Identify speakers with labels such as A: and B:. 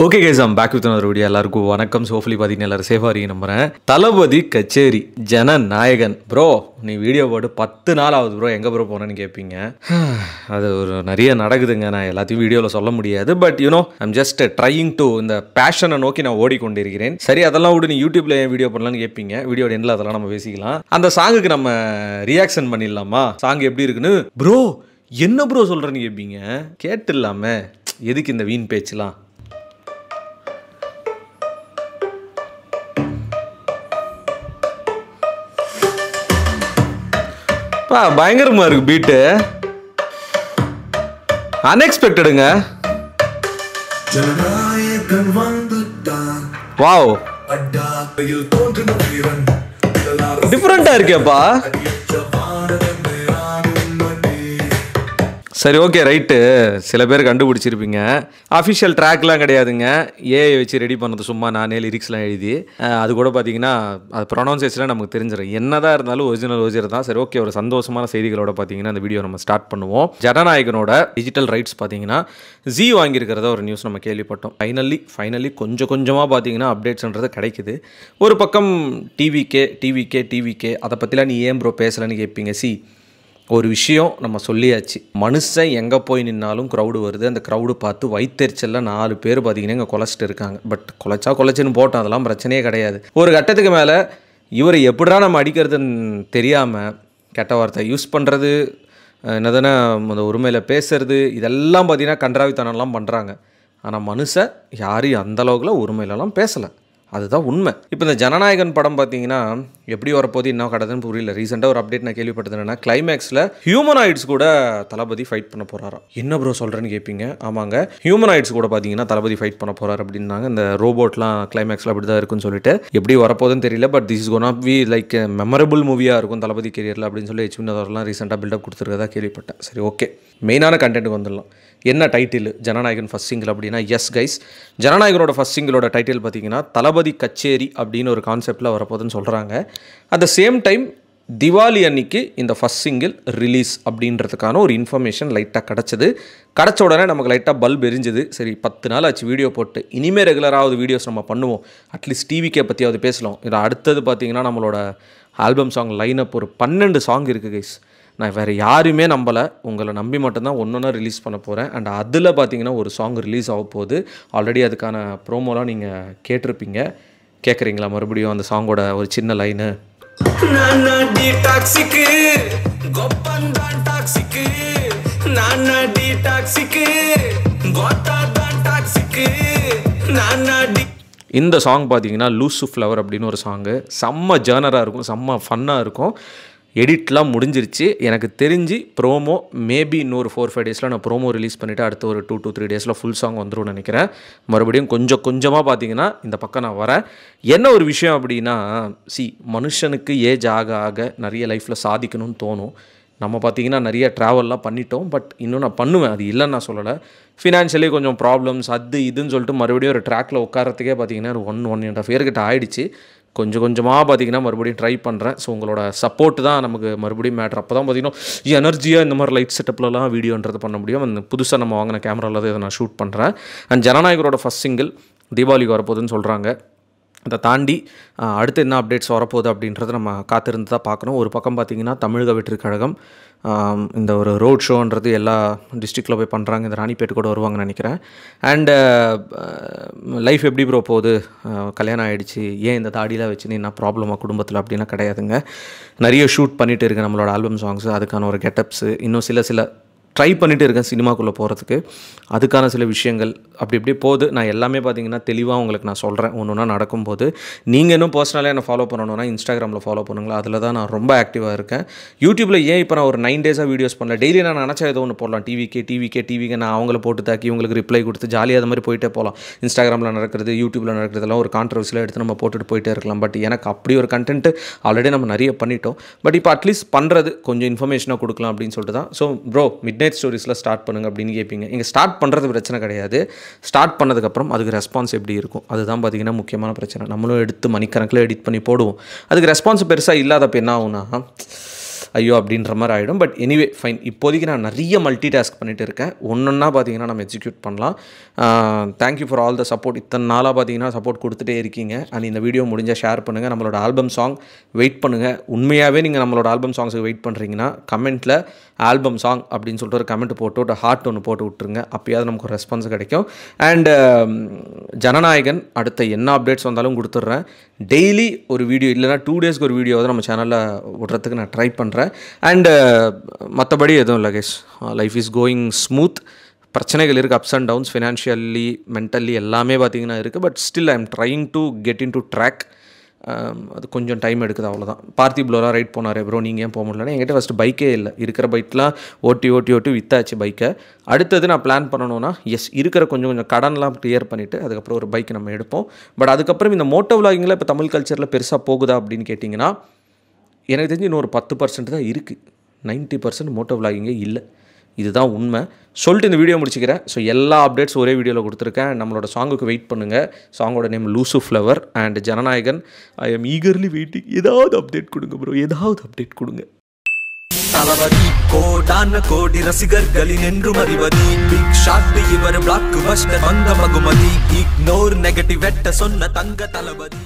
A: Okay guys, I'm back with another video. எல்லாருக்கும் வணக்கம். Hopefully பார்த்தீங்கன்னா எல்லாரும் சேஃபாக இருக்கீங்க நம்புறேன். தளபதி கச்சேரி ஜனநாயகன் ப்ரோ, நீ வீடியோ போட்டு 10 நாள் ஆகுது ப்ரோ, எங்கே ப்ரோ போனேன்னு கேட்பீங்க. அது ஒரு நிறைய நடக்குதுங்க. நான் எல்லாத்தையும் வீடியோவில் சொல்ல முடியாது. But you know I'm just trying to இந்த பேஷனை நோக்கி நான் ஓடிக்கொண்டிருக்கிறேன். சரி, அதெல்லாம் விட்டு நீ யூடியூப்ல ஏன் வீடியோ பண்ணலான்னு கேட்பீங்க. வீடியோ எண்டில் அதெல்லாம் நம்ம பேசிக்கலாம். அந்த சாங்குக்கு நம்ம ரியாக்ஷன் பண்ணிடலாமா? சாங் எப்படி இருக்குன்னு ப்ரோ என்ன ப்ரோ சொல்கிறேன்னு கேட்பீங்க. கேட்டுடலாமே, எதுக்கு இந்த வீண் பேச்சுலாம். பயங்கரமா இருக்கு பீட்டு, அன்எக்ஸ்பெக்டடுங்க. வாவ், டிஃபரெண்டா இருக்கேப்பா. சரி, ஓகே, ரைட்டு. சில பேர் கண்டுபிடிச்சிருப்பீங்க. அஃபிஷியல் ட்ராக்லாம் கிடையாதுங்க. ஏஐ வச்சு ரெடி பண்ணது, சும்மா நானே லிரிக்ஸ்லாம் எழுதி. அது கூட பார்த்தீங்கன்னா அது ப்ரொனவுன்சியேஷன்லாம் நமக்கு தெரிஞ்சிடும். என்னதான் இருந்தாலும் ஒரிஜினல் தான். சரி, ஓகே, ஒரு சந்தோஷமான செய்திகளோட பார்த்தீங்கன்னா இந்த வீடியோ நம்ம ஸ்டார்ட் பண்ணுவோம். ஜனநாயகனோட டிஜிட்டல் ரைட்ஸ் பார்த்தீங்கன்னா ஜீ வாங்கியிருக்கிறத ஒரு நியூஸ் நம்ம கேள்விப்பட்டோம். ஃபைனலி கொஞ்சம் கொஞ்சமாக பார்த்தீங்கன்னா அப்டேட்ஸ்ன்றது கிடைக்குது. ஒரு பக்கம் டிவிகே அதை பற்றிலாம் நீ ஏன் ப்ரோ பேசலைன்னு கேட்பீங்க. ஒரு விஷயம் நம்ம சொல்லியாச்சு. மனுஷன் எங்கே போய் நின்னாலும் க்ரௌடு வருது. அந்த க்ரௌடு பார்த்து வயிற்றுச்சலில் 4 பேர் பார்த்தீங்கன்னா இங்கே கொலைச்சிட்டு இருக்காங்க. பட் கொலைச்சின்னு போட்டோம், அதெல்லாம் பிரச்சனையே கிடையாது. ஒரு கட்டத்துக்கு மேலே இவர் எப்படிடா நம்ம அடிக்கிறதுன்னு தெரியாமல் கெட்ட வார்த்தை யூஸ் பண்ணுறது, என்னதானே அந்த உரிமையில் பேசுறது, இதெல்லாம் பார்த்தீங்கன்னா கன்றாவித்தனம்லாம் பண்ணுறாங்க. ஆனால் மனுஷன் யாரையும் அந்தளவுக்குலாம் உரிமையிலலாம் பேசலை. அதுதான் உண்மை. இப்போ இந்த ஜனநாயகன் படம் பார்த்தீங்கன்னா எப்படி வரப்போது, என்ன கடதுன்னு புரியல. ரீசெண்டாக ஒரு அப்டேட் நான் கேள்விப்பட்டது என்னன்னா, கிளைமேக்ஸில் ஹியூமனாய்ட்ஸ் கூட தளபதி ஃபைட் பண்ண போகிறாராம். என்ன ப்ரோ சொல்கிறேன்னு கேட்பீங்க. ஆமாங்க, ஹியூமனாய்ட்ஸ் கூட பார்த்தீங்கன்னா தளபதி ஃபைட் பண்ண போகிறார் அப்படின்னாங்க. இந்த ரோபோட்லாம் கிளைமேக்ஸில் அப்படி தான் இருக்குன்னு சொல்லிட்டு எப்படி வரப்போகுதுன்னு தெரியல. But this is gonna be like memorable மூவியாக இருக்கும் தளபதி கெரியரில் அப்படின்னு சொல்லி ஹெச்வினதெல்லாம் ரீசெண்டாக பில்டப் கொடுத்துருக்கதா கேள்விப்பட்டேன். சரி, ஓகே, மெயினான கண்டென்ட்டுக்கு வந்துடலாம். என்ன டைட்டில்? ஜனநாயகன் ஃபர்ஸ்ட் சிங்கிள் அப்படின்னா, எஸ் கைஸ், ஜனநாயகனோட ஃபர்ஸ்ட் சிங்கிளோட டைட்டில் பார்த்தீங்கன்னா தளபதி கச்சேரி அப்படின்னு ஒரு கான்செப்டில் வரப்போகுதுன்னு சொல்கிறாங்க. At the same time Diwali அன்னைக்கு இந்த ஃபர்ஸ்ட் சிங்கிள் ரிலீஸ் அப்படின்றதுக்கான ஒரு இன்ஃபர்மேஷன் லைட்டாக கிடச்ச உடனே நமக்கு லைட்டாக பல்ப் எரிஞ்சுது. சரி, 10 நாள் ஆச்சு வீடியோ போட்டு, இனிமேல் ரெகுலராக வீடியோஸ் நம்ம பண்ணுவோம். அட்லீஸ்ட் டிவிக்கே பற்றியாவது பேசலாம். இதை அடுத்தது பார்த்தீங்கன்னா நம்மளோட ஆல்பம் சாங் லைனப் ஒரு 12 சாங் இருக்குது கைஸ். நான் வேறு யாருமே நம்பலை, உங்களை நம்பி மட்டும்தான் ஒன்றொன்னா ரிலீஸ் பண்ண போகிறேன். அண்ட் அதில் பார்த்தீங்கன்னா ஒரு சாங் ரிலீஸ் ஆக போகுது. ஆல்ரெடி அதுக்கான ப்ரோமோலாம் நீங்கள் கேட்டிருப்பீங்க. கேட்குறீங்களா மறுபடியும் அந்த சாங்கோட ஒரு சின்ன லைனு? இந்த சாங் பார்த்தீங்கன்னா லூசு ஃப்ளவர் அப்படின்னு ஒரு சாங்கு. செம்ம ஜேர்னராக இருக்கும், செம்ம ஃபன்னாக இருக்கும். எடிட்லாம் முடிஞ்சிருச்சு. எனக்கு தெரிஞ்சு ப்ரோமோ மேபி இன்னொரு 4-5 டேஸில் நான் ப்ரோமோ ரிலீஸ் பண்ணிவிட்டு அடுத்த ஒரு 2 to 3 டேஸில் ஃபுல் சாங் வந்துடும் நினைக்கிறேன். மறுபடியும் கொஞ்சமாக பார்த்தீங்கன்னா இந்த பக்கம் நான் வரேன். என்ன ஒரு விஷயம் அப்படின்னா, மனுஷனுக்கு ஏஜ் ஆக நிறைய லைஃப்பில் சாதிக்கணும்னு தோணும். நம்ம பார்த்தீங்கன்னா நிறைய ட்ராவல்லாம் பண்ணிட்டோம். பட் இன்னும் நான் பண்ணுவேன், அது இல்லைன்னு நான் சொல்லலை. ஃபினான்ஷியலி கொஞ்சம் ப்ராப்ளம்ஸ் அது இதுன்னு சொல்லிட்டு மறுபடியும் ஒரு ட்ராக்கில் உட்காரத்துக்கே பார்த்தீங்கன்னா ஒரு 1.5 இயர் கிட்ட ஆயிடுச்சு. கொஞ்சமாக பார்த்தீங்கன்னா மறுபடியும் ட்ரை பண்ணுறேன். ஸோ உங்களோட சப்போர்ட் தான் நமக்கு மறுபடியும் மேட்ரு. அப்போ தான் பார்த்தீங்கன்னா எனர்ஜியாக இந்த மாதிரி லைட் செட்டப்லலாம் வீடியோன்றது பண்ண முடியும். அந்த புதுசாக நம்ம வாங்கின கேமராவில் தான் இதை நான் ஷூட் பண்ணுறேன். அண்ட் ஜனநாயகரோட ஃபர்ஸ்ட் சிங்கிள் தீபாவளிக்கு வரப்போகுதுன்னு சொல்கிறாங்க. அதை தாண்டி அடுத்து என்ன அப்டேட்ஸ் வரப்போகுது அப்படின்றத நம்ம காத்திருந்து தான் பார்க்கணும். ஒரு பக்கம் பார்த்திங்கன்னா தமிழக வெற்றி கழகம் இந்த ஒரு ரோட் ஷோன்றது எல்லா டிஸ்ட்ரிக்டில் போய் பண்ணுறாங்க. இந்த ராணிப்பேட்டு கூட வருவாங்கன்னு நினைக்கிறேன். அண்டு லைஃப் எப்படி ப்ரோ போகுது, கல்யாணம் ஆகிடுச்சு, ஏன் இந்த தாடிலாம் வச்சுன்னு என்ன ப்ராப்ளமாக குடும்பத்தில் அப்படின்னா கிடையாதுங்க. நிறைய ஷூட் பண்ணிகிட்டு இருக்கேன் நம்மளோட ஆல்பம் சாங்ஸு, அதுக்கான ஒரு கெட்டப்ஸு, இன்னும் சில ட்ரை பண்ணிகிட்டு இருக்கேன் சினிமாக்குள்ளே போகிறதுக்கு. அதுக்கான சில விஷயங்கள் அப்படி போகுது. நான் எல்லாமே பார்த்தீங்கன்னா தெளிவாக உங்களுக்கு நான் சொல்கிறேன் ஒன்று நடக்கும்போது. நீங்கள் இன்னும் பர்சனலாக என்னை ஃபாலோ பண்ணணுன்னா இன்ஸ்டாகிராமில் ஃபாலோ பண்ணுங்களா, அதில் தான் நான் ரொம்ப ஆக்டிவாக இருக்கேன். யூடியூப்பில் ஏன் இப்போ நான் ஒரு 9 டேஸாக வீடியோஸ் பண்ணல. டெய்லி நான் நினச்சா ஏதோ ஒன்று போடலாம். டிவிக்கே நான் அவங்கள போட்டு தாக்கி இவங்களுக்கு ரிப்ளை கொடுத்து ஜாலியாக அது மாதிரி போயிட்டே போகலாம். இன்ஸ்டாகிராமில் நடக்கிறது, யூடியூப்பில் நடக்கிறதெல்லாம் ஒரு கான்ட்ரவர்சியில் எடுத்து நம்ம போட்டுட்டு போயிட்டே இருக்கலாம். பட் எனக்கு அப்படி ஒரு கண்டென்ட் ஆல்ரெடி நம்ம நிறைய பண்ணிட்டோம். பட் இப்போ அட்லீஸ்ட் பண்ணுறது கொஞ்சம் இன்ஃபர்மேஷனாக கொடுக்கலாம் அப்படின்னு சொல்லிட்டு தான். ஸோ ப்ரோ மிட் நைட் ஸ்டோரிஸில் ஸ்டார்ட் பண்ணுங்க அப்படின்னு கேட்பீங்க. இங்கே ஸ்டார்ட் பண்ணுறது பிரச்சனை கிடையாது. ஸ்டார்ட் பண்ணதுக்கப்புறம் அதுக்கு ரெஸ்பான்ஸ் எப்படி இருக்கும் அதுதான் பார்த்தீங்கன்னா முக்கியமான பிரச்சனை. நம்மளும் எடுத்து மணிக்கணக்கில் எடிட் பண்ணி போடுவோம். அதுக்கு ரெஸ்பான்ஸ் பெருசாக இல்லாதப்போ என்ன ஆகுனா ஐயோ அப்படின்ற மாதிரி ஆகிடும். But anyway fine. இப்போதைக்கு நான் நிறைய மல்டி டாஸ்க் பண்ணிகிட்டு இருக்கேன். ஒன்றா பார்த்தீங்கன்னா நம்ம எக்ஸிக்யூட் பண்ணலாம். Thank you for all the support. இத்தனை நாளாக பார்த்தீங்கன்னா சப்போர்ட் கொடுத்துட்டே இருக்கீங்க. அண்ட் இந்த வீடியோ முடிஞ்சால் ஷேர் பண்ணுங்கள். நம்மளோட ஆல்பம் சாங் வெயிட் பண்ணுங்கள். உண்மையாகவே நீங்கள் நம்மளோட ஆல்பம் சாங்ஸுக்கு வெயிட் பண்ணுறீங்கன்னா கமெண்ட்டில் ஆல்பம் சாங் அப்படின்னு சொல்லிட்டு ஒரு கமெண்ட் போட்டு ஒரு ஹார்ட் ஒன்று போட்டு விட்டுருங்க. அப்போயாவது நமக்கு ஒரு ரெஸ்பான்ஸ் கிடைக்கும். அண்ட் ஜனநாயகன் அடுத்த என்ன அப்டேட்ஸ் வந்தாலும் கொடுத்துட்றேன். டெய்லி ஒரு வீடியோ இல்லைனா 2 டேஸ்க்கு ஒரு வீடியோ வந்து நம்ம சேனலில் விடுறதுக்கு நான் ட்ரை பண்ணுறேன். அண்டு மற்றபடி எதுவும் இல்லை guys. Life is going smooth. பிரச்சனைகள் இருக்குது, ups and downs, financially mentally எல்லாமே பார்த்திங்கன்னா இருக்குது. But still I am trying to get into track. அது கொஞ்சம் டைம் எடுக்குது, அவ்வளோதான். பார்த்திப்லோலாம் ரைட் போனார் ப்ரோ, நீங்கள் ஏன் போக முடியலன்னா என்கிட்ட ஃபஸ்ட்டு பைக்கே இல்லை. இருக்கிற பைக்லாம் ஓட்டி வித்தாச்சு பைக்கை. அடுத்தது நான் பிளான் பண்ணணும்னா இருக்கிற கொஞ்சம் கடன்லாம் கிளியர் பண்ணிவிட்டு அதுக்கப்புறம் ஒரு பைக் நம்ம எடுப்போம். பட் அதுக்கப்புறம் இந்த மோட்டோ விலாகிங்கில் இப்போ தமிழ் கல்ச்சரில் பெருசாக போகுதா அப்படின்னு கேட்டிங்கன்னா எனக்கு தெரிஞ்சு இன்னொரு 10% தான் இருக்குது. 90% மோட்டோ விலாகிங்கே இல்லை. இதுதான் உண்மை. சொல்லிட்டு இந்த வீடியோ முடிச்சுக்கிறேன். ஸோ எல்லா அப்டேட்ஸ் ஒரே வீடியோவில் கொடுத்துருக்கேன். நம்மளோட சாங்குக்கு வெயிட் பண்ணுங்கள். சாங்கோட நேம் லூசு flower and Jana Nayagan. I am eagerly waiting. ஏதாவது அப்டேட் கொடுங்க ப்ரோ, ஏதாவது அப்டேட் கொடுங்க.
B: தளபதி கோடான கோடி ரசிகர்களின் என்றும் அறிவதி பிக் ஷாட் இவர் பிளாக் பஸ்டர் வந்த மகுமதி இக்னோர் நெகட்டிவ் வெட்ட சொன்ன தங்க தளபதி.